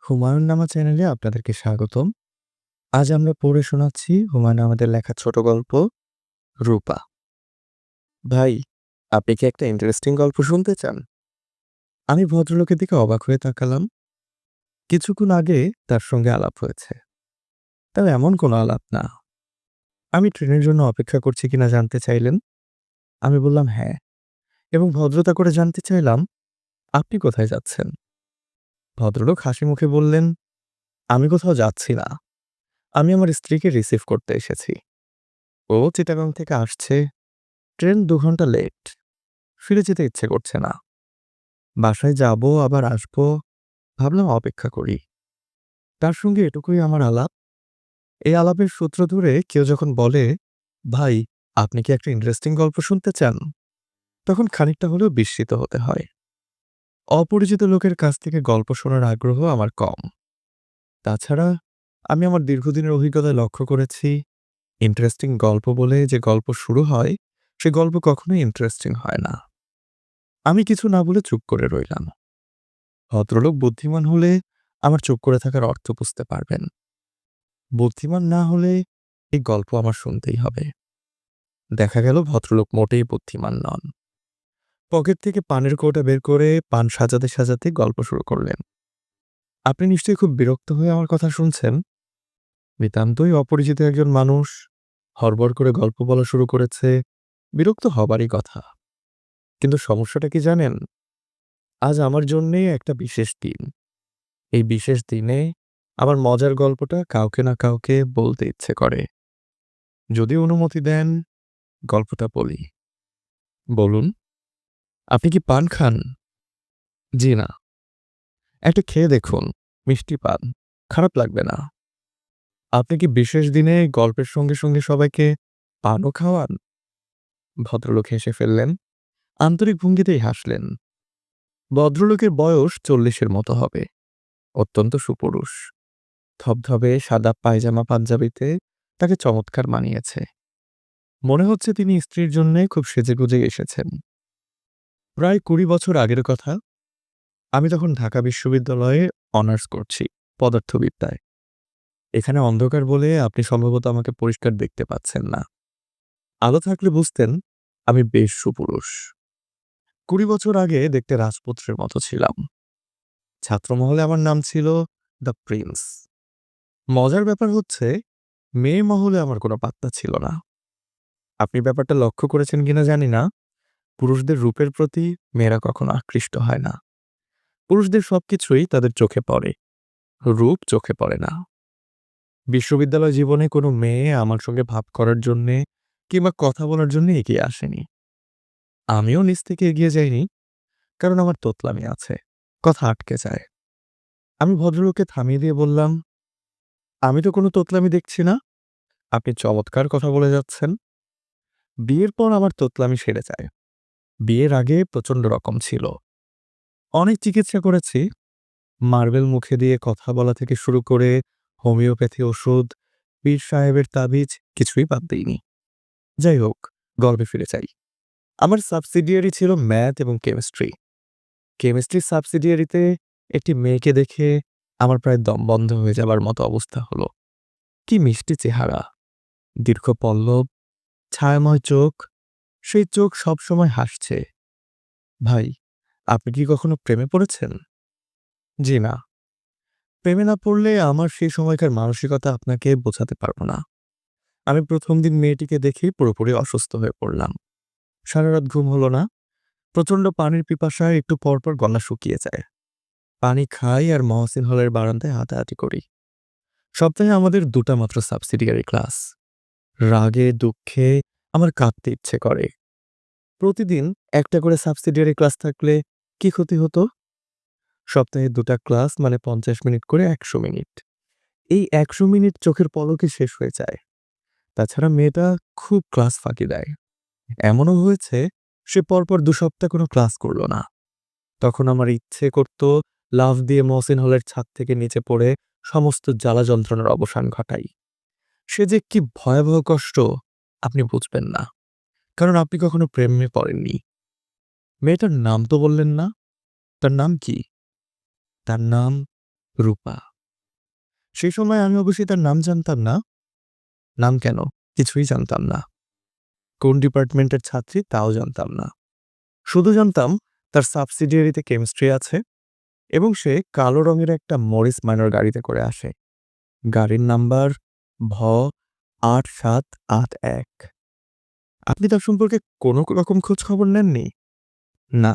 হুমায়ুন নামা চ্যানেলে আপনাদেরকে স্বাগতম। আজ আমরা পড়ে শোনাচ্ছি হুমায়ুন আহমেদের লেখা ছোট গল্প 'রূপা'। ভাই, আপনি কি একটা ইন্টারেস্টিং গল্প শুনতে চান? আমি ভদ্রলোকের দিকে অবাক হয়ে তাকালাম। কিছুক্ষণ আগে তার সঙ্গে আলাপ হয়েছে। তাও এমন কোনো আলাপ না। আমি ট্রেনের জন্য অপেক্ষা করছি কিনা জানতে চাইলেন। আমি বললাম হ্যাঁ, এবং ভদ্রতা করে জানতে চাইলাম, আপনি কোথায় যাচ্ছেন? ভদ্রলোক হাসি মুখে বললেন, আমি কোথাও যাচ্ছি না। আমি আমার স্ত্রীকে রিসিভ করতে এসেছি। ও চিটাগাং থেকে আসছে। ট্রেন ২ ঘন্টা লেট। ফিরে যেতে ইচ্ছে করছে না। বাসায় যাবো আবার আসবো, ভাবলাম অপেক্ষা করি। তার সঙ্গে এটুকুই আমার আলাপ। এই আলাপের সূত্র ধরে কেউ যখন বলে, ভাই, আপনি কি একটা ইন্টারেস্টিং গল্প শুনতে চান? তখন খানিকটা হলেও বিস্মিত হতে হয়। অপরিচিত লোকের কাছ থেকে গল্প শোনার আগ্রহ আমার কম। তাছাড়া আমি আমার দীর্ঘদিনের অভিজ্ঞতায় লক্ষ্য করেছি, ইন্টারেস্টিং গল্প বলে যে গল্প শুরু হয়, সে গল্প কখনোই ইন্টারেস্টিং হয় না। আমি কিছু না বলে চুপ করে রইলাম। ভদ্রলোক বুদ্ধিমান হলে আমার চুপ করে থাকার অর্থ বুঝতে পারবেন। বুদ্ধিমান না হলে এই গল্প আমার শুনতেই হবে। দেখা গেল ভদ্রলোক মোটেই বুদ্ধিমান নন। পকেট থেকে পানের কৌটা বের করে পান সাজাতে সাজাতে গল্প শুরু করলেন। আপনি নিশ্চয়ই খুব বিরক্ত হয়ে আমার কথা শুনছেন। নিতান্তই অপরিচিত একজন মানুষ হড়বড় করে গল্প বলা শুরু করেছে, বিরক্ত হবারই কথা। কিন্তু সমস্যাটা কি জানেন? আজ আমার জন্যে একটা বিশেষ দিন। এই বিশেষ দিনে আমার মজার গল্পটা কাউকে না কাউকে বলতে ইচ্ছে করে। যদি অনুমতি দেন, গল্পটা বলি। বলুন, আপনি কি পান খান? জি না। একটা খেয়ে দেখুন, মিষ্টি পান, খারাপ লাগবে না। আপনি কি বিশেষ দিনে গল্পের সঙ্গে সঙ্গে সবাইকে পানও খাওয়ান? ভদ্রলোক হেসে ফেললেন, আন্তরিক ভঙ্গিতেই হাসলেন। ভদ্রলোকের বয়স ৪০-এর মতো হবে। অত্যন্ত সুপুরুষ। ধবধবে সাদা পায়জামা পাঞ্জাবিতে তাকে চমৎকার মানিয়েছে। মনে হচ্ছে তিনি স্ত্রীর জন্যে খুব সেজেগুজে এসেছেন। প্রায় ২০ বছর আগের কথা। আমি তখন ঢাকা বিশ্ববিদ্যালয়ে অনার্স করছি পদার্থবিদ্যায়। এখানে অন্ধকার বলে আপনি সম্ভবত আমাকে পরিষ্কার দেখতে পাচ্ছেন না। আলো থাকলে বুঝতেন আমি বেশ সুপুরুষ। ২০ বছর আগে দেখতে রাজপুত্রের মতো ছিলাম। ছাত্রমহলে আমার নাম ছিল দ্য প্রিন্স। মজার ব্যাপার হচ্ছে, মেয়ে মহলে আমার কোনো পাত্তা ছিল না। আপনি ব্যাপারটা লক্ষ্য করেছেন কিনা জানি না, পুরুষদের রূপের প্রতি মেয়েরা কখনো আকৃষ্ট হয় না। পুরুষদের সবকিছুই তাদের চোখে পড়ে, রূপ চোখে পড়ে না। বিশ্ববিদ্যালয় জীবনে কোনো মেয়ে আমার সঙ্গে ভাব করার জন্যে কিংবা কথা বলার জন্য এগিয়ে আসেনি। আমিও নিজ থেকে এগিয়ে যাইনি, কারণ আমার তোতলামি আছে, কথা আটকে যায়। আমি ভদ্রলোককে থামিয়ে দিয়ে বললাম, আমি তো কোনো তোতলামি দেখছি না। আপনি চমৎকার কথা বলে যাচ্ছেন। বিয়ের পর আমার তোতলামি সেরে যায়। বিয়ের আগে প্রচণ্ড রকম ছিল। অনেক চিকিৎসা করেছি। মার্বেল মুখে দিয়ে কথা বলা থেকে শুরু করে হোমিওপ্যাথি ওষুধ, পীর সাহেবের তাবিজ কিছুই বাদ দেইনি। যাই হোক, গল্পে ফিরে যাই। আমার সাবসিডিয়ারি ছিল ম্যাথ এবং কেমিস্ট্রি। কেমিস্ট্রির সাবসিডিয়ারিতে একটি মেয়েকে দেখে আমার প্রায় দম বন্ধ হয়ে যাবার মতো অবস্থা হলো। কি মিষ্টি চেহারা, দীর্ঘ পল্লব, ছায়াময় চোখ। সেই চোখ সবসময় হাসছে। ভাই, আপনি কি কখনো প্রেমে পড়েছেন? জি না। প্রেমে না পড়লে আমার সেই সময়কার মানসিকতা আপনাকে বোঝাতে পারব না। আমি ১ম দিন মেয়েটিকে দেখেই পুরোপুরি অসুস্থ হয়ে পড়লাম। সারারাত ঘুম হলো না। প্রচণ্ড পানির পিপাসায় একটু পরপর গলা শুকিয়ে যায়। পানি খাই আর মহসিন হলের বারান্দায় হাঁটাহাঁটি করি। সপ্তাহে আমাদের ২টা মাত্র সাবসিডিয়ারি ক্লাস। রাগে দুঃখে আমার কাঁদতে ইচ্ছে করে। প্রতিদিন একটা করে সাবসিডিয়ারি ক্লাস থাকলে কি ক্ষতি হতো? সপ্তাহে ২টা ক্লাস মানে ৫০ মিনিট করে ১০০ মিনিট। এই ১০০ মিনিট চোখের পলকে শেষ হয়ে যায়। তাছাড়া মেয়েটা খুব ক্লাস ফাঁকি দেয়। এমনও হয়েছে সে পরপর ২ সপ্তাহ কোনো ক্লাস করল না। তখন আমার ইচ্ছে করত লাফ দিয়ে মহসিন হলের ছাদ থেকে নিচে পড়ে সমস্ত জ্বালা যন্ত্রণার অবসান ঘটাই। সে যে কি ভয়াবহ কষ্ট আপনি বুঝবেন না, কারণ আপনি কখনো প্রেমে পড়েননি। মেয়েটার নাম তো বললেন না। তার নাম কি? তার নাম রূপা। সেই সময় আমি অবশ্যই তার নাম জানতাম না। নাম কেন? কিছুই জানতাম না। কোন ডিপার্টমেন্টের ছাত্রী তাও জানতাম না। শুধু জানতাম তার সাবসিডিয়ারিতে কেমিস্ট্রি আছে এবং সে কালো রঙের একটা মরিস মাইনর গাড়িতে করে আসে। গাড়ির নাম্বার ভ ৮৭৮১। আপনি তার সম্পর্কে কোনো রকম খোঁজ খবর নেননি? না,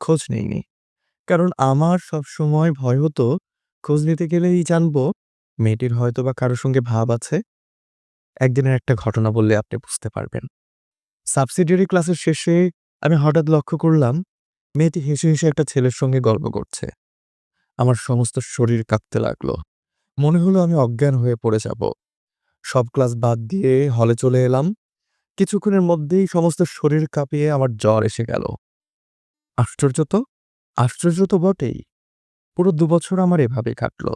খোঁজ নেইনি। কারণ আমার সবসময় ভয় হতো খোঁজ নিতে গেলেই জানবো মেয়েটির হয়তোবা কারো সঙ্গে ভাব আছে। একদিনের একটা ঘটনা বললে আপনি বুঝতে পারবেন। সাবসিডিয়ারি ক্লাসের শেষে আমি হঠাৎ লক্ষ্য করলাম মেয়েটি হেসে হেসে একটা ছেলের সঙ্গে গল্প করছে। আমার সমস্ত শরীর কাঁপতে লাগলো। মনে হলো আমি অজ্ঞান হয়ে পড়ে যাব। সব ক্লাস বাদ দিয়ে হলে চলে এলাম। কিছুক্ষণের মধ্যেই সমস্ত শরীর কাঁপিয়ে আমার জ্বর এসে গেল। আশ্চর্য তো! আশ্চর্য তো বটেই। পুরো ২ বছর আমার এভাবেই কাটল।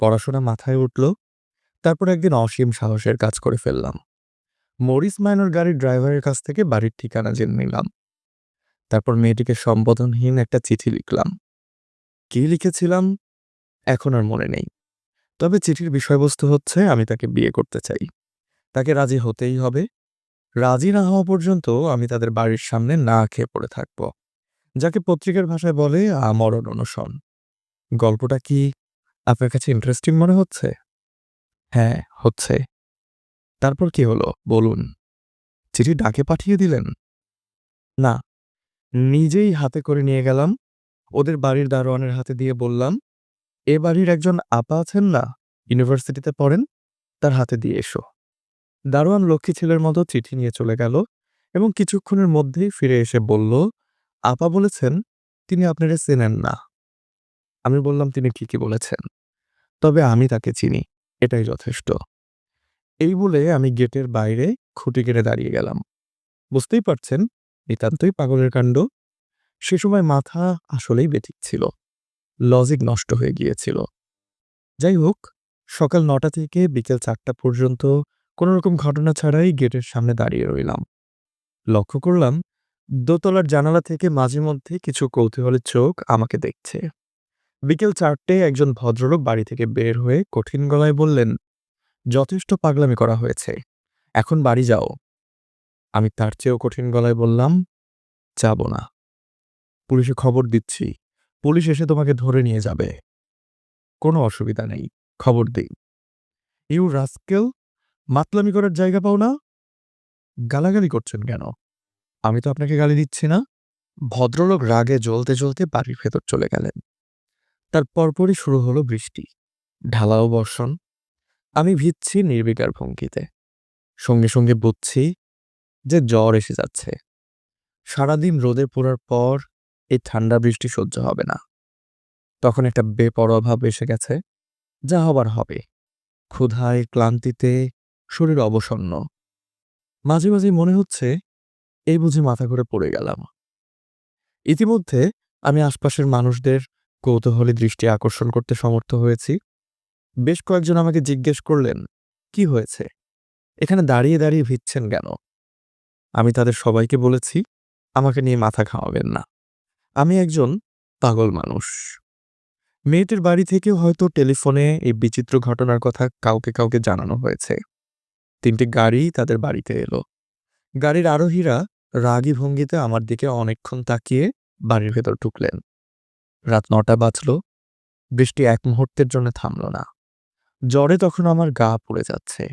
পড়াশোনা মাথায় উঠল। তারপর একদিন অসীম সাহসের কাজ করে ফেললাম। মরিস মাইনর গাড়ির ড্রাইভারের কাছ থেকে বাড়ির ঠিকানা জেনে নিলাম। তারপর মেয়েটিকে সম্বোধনহীন একটা চিঠি লিখলাম। কি লিখেছিলাম এখন আর মনে নেই। তবে চিঠির বিষয়বস্তু হচ্ছে আমি তাকে বিয়ে করতে চাই। তাকে রাজি হতেই হবে। রাজি না হওয়া পর্যন্ত আমি তাদের বাড়ির সামনে না খেয়ে পড়ে থাকব। যাকে পত্রিকার ভাষায় বলে আমরণ অনশন। গল্পটা কি আপনার কাছে ইন্টারেস্টিং মনে হচ্ছে? হ্যাঁ, হচ্ছে। তারপর কি হলো বলুন। চিঠি ডাকে পাঠিয়ে দিলেন? না, নিজেই হাতে করে নিয়ে গেলাম। ওদের বাড়ির দারোয়ানের হাতে দিয়ে বললাম, এ বাড়ির একজন আপা আছেন না, ইউনিভার্সিটিতে পড়েন, তার হাতে দিয়ে এসো। দারোয়ান লক্ষ্মী ছেলের মতো চিঠি নিয়ে চলে গেল এবং কিছুক্ষণের মধ্যেই ফিরে এসে বলল, আপা বলেছেন তিনি আপনারে চেনেন না। আমি বললাম, তিনি ঠিকই বলেছেন। তবে আমি তাকে চিনি, এটাই যথেষ্ট। এই বলে আমি গেটের বাইরে খুঁটি গেড়ে দাঁড়িয়ে গেলাম। বুঝতেই পারছেন, নিতান্তই পাগলের কাণ্ড। সে সময় মাথা আসলেই বেঠিক ছিল। লজিক নষ্ট হয়ে গিয়েছিল। যাই হোক, সকাল ৯টা থেকে বিকেল ৪টা পর্যন্ত কোনোরকম ঘটনা ছাড়াই গেটের সামনে দাঁড়িয়ে রইলাম। লক্ষ্য করলাম দোতলার জানালা থেকে মাঝে মধ্যে কিছু কৌতূহলী চোখ আমাকে দেখছে। বিকেল ৪টেয় একজন ভদ্রলোক বাড়ি থেকে বের হয়ে কঠিন গলায় বললেন, যথেষ্ট পাগলামি করা হয়েছে, এখন বাড়ি যাও। আমি তার চেয়েও কঠিন গলায় বললাম, যাব না। পুলিশে খবর দিচ্ছি, পুলিশ এসে তোমাকে ধরে নিয়ে যাবে। কোনো অসুবিধা নেই, খবর দেই। ইউ রাস্কেল, মাতলামি করার জায়গা পাও না? গালাগালি করছেন কেন? আমি তো আপনাকে গালি দিচ্ছি না। ভদ্রলোক রাগে জ্বলতে জ্বলতে বাড়ির ভেতর চলে গেলেন। তার পরপরই শুরু হলো বৃষ্টি, ঢালাও বর্ষণ। আমি ভিজছি নির্বিকার ভঙ্গিতে। সঙ্গে সঙ্গে বুঝছি যে জ্বর এসে যাচ্ছে। সারাদিন রোদে পোড়ার পর এই ঠান্ডা বৃষ্টি সহ্য হবে না। তখন একটা বেপরোয়া ভাব এসে গেছে, যা হবার হবে। ক্ষুধায় ক্লান্তিতে শরীর অবসন্ন। মাঝে মাঝে মনে হচ্ছে এই বুঝি মাথা ঘুরে পড়ে গেলাম। ইতিমধ্যে আমি আশপাশের মানুষদের কৌতূহলী দৃষ্টি আকর্ষণ করতে সমর্থ হয়েছি। বেশ কয়েকজন আমাকে জিজ্ঞেস করলেন, কি হয়েছে, এখানে দাঁড়িয়ে দাঁড়িয়ে ভিজছেন কেন? আমি তাদের সবাইকে বলেছি, আমাকে নিয়ে মাথা ঘামাবেন না, আমি একজন পাগল মানুষ। মেয়েটির বাড়ি থেকেও হয়তো টেলিফোনে এই বিচিত্র ঘটনার কথা কাউকে কাউকে জানানো হয়েছে। ৩টি গাড়ি তাদের বাড়িতে এলো। গাড়ির আরোহীরা রাগী ভঙ্গিতে আমার দিকে অনেকক্ষণ তাকিয়ে বাড়ির ভেতর ঢুকলেন। রাত ৯টা বাজল। বৃষ্টি এক মুহূর্তের জন্য থামল না। জ্বরে তখন আমার গা পুড়ে যাচ্ছে।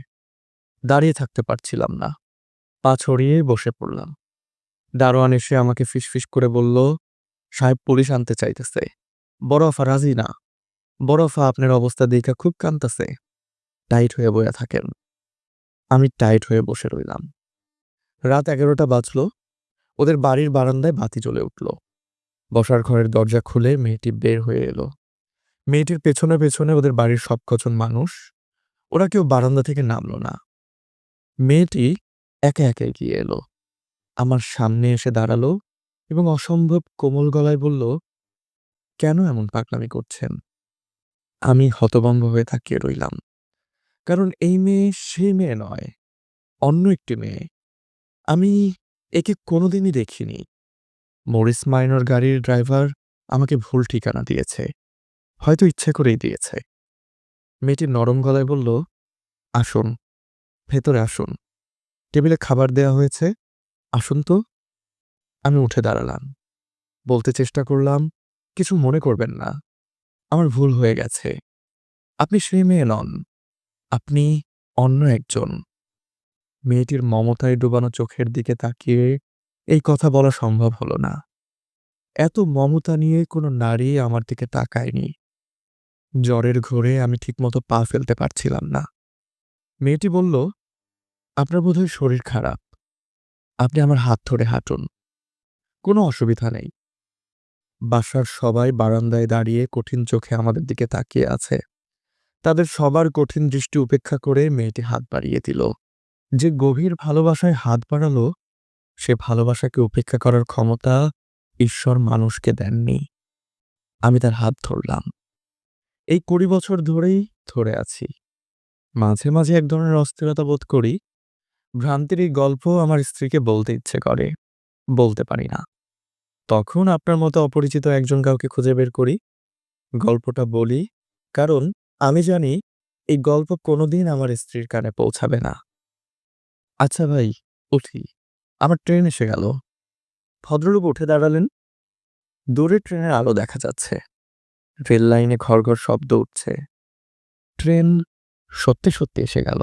দাঁড়িয়ে থাকতে পারছিলাম না। পা ছড়িয়ে বসে পড়লাম। দারোয়ান এসে আমাকে ফিসফিস করে বলল, সাহেব পুলিশ আনতে চাইতেছে। বড় আফা রাজি না। বড় আফা আপনার অবস্থা দেখা খুব কাঁদতেছে। টাইট হয়ে বয়া থাকেন। আমি টাইট হয়ে বসে রইলাম। রাত ১১টা বাজল। ওদের বাড়ির বারান্দায় বাতি জ্বলে উঠল। বসার ঘরের দরজা খুলে মেয়েটি বের হয়ে এলো। মেয়েটির পেছনে পেছনে ওদের বাড়ির সব কজন মানুষ। ওরা কেউ বারান্দা থেকে নামল না। মেয়েটি একে একে এগিয়ে এলো, আমার সামনে এসে দাঁড়ালো এবং অসম্ভব কোমল গলায় বলল, কেন এমন পাগলামি করছেন? আমি হতভম্ব হয়ে তাকিয়ে রইলাম। কারণ এই মেয়ে সেই মেয়ে নয়, অন্য একটি মেয়ে। আমি একে কোনোদিনই দেখিনি। মরিস মাইনর গাড়ির ড্রাইভার আমাকে ভুল ঠিকানা দিয়েছে। হয়তো ইচ্ছে করেই দিয়েছে। মেয়েটি নরম গলায় বলল, আসুন, ভেতরে আসুন। টেবিলে খাবার দেয়া হয়েছে, আসুন তো। আমি উঠে দাঁড়ালাম। বলতে চেষ্টা করলাম, কিছু মনে করবেন না, আমার ভুল হয়ে গেছে। আপনি সেই মেয়ে নন, আপনি অন্য একজন। মেয়েটির মমতায় ডুবানো চোখের দিকে তাকিয়ে এই কথা বলা সম্ভব হলো না। এত মমতা নিয়ে কোনো নারী আমার দিকে তাকায়নি। জ্বরের ঘোরে আমি ঠিকমতো পা ফেলতে পারছিলাম না। মেয়েটি বলল, আপনার বোধহয় শরীর খারাপ, আপনি আমার হাত ধরে হাঁটুন, কোনো অসুবিধা নেই। বাসার সবাই বারান্দায় দাঁড়িয়ে কঠিন চোখে আমাদের দিকে তাকিয়ে আছে। তাদের সবার কঠিন দৃষ্টি উপেক্ষা করে মেয়েটি হাত বাড়িয়ে দিল। যে গভীর ভালোবাসায় হাত বাড়ালো, সে ভালোবাসাকে উপেক্ষা করার ক্ষমতা ঈশ্বর মানুষকে দেননি। আমি তার হাত ধরলাম। এই ২০ বছর ধরেই ধরে আছি। মাঝে মাঝে এক ধরনের অস্থিরতা বোধ করি। ভ্রান্তির এই গল্প আমার স্ত্রীকে বলতে ইচ্ছে করে, বলতে পারি না। তখন আপনার মতো অপরিচিত একজন কাউকে খুঁজে বের করি, গল্পটা বলি, কারণ আমি জানি এই গল্প কোনোদিন আমার স্ত্রীর কানে পৌঁছাবে না। আচ্ছা ভাই, উঠি, আমার ট্রেন এসে গেল। ভদ্রলোক উঠে দাঁড়ালেন। দূরে ট্রেনের আলো দেখা যাচ্ছে, রেল লাইনে ঘড়ঘড় শব্দ উঠছে। ট্রেন সত্যি সত্যি এসে গেল।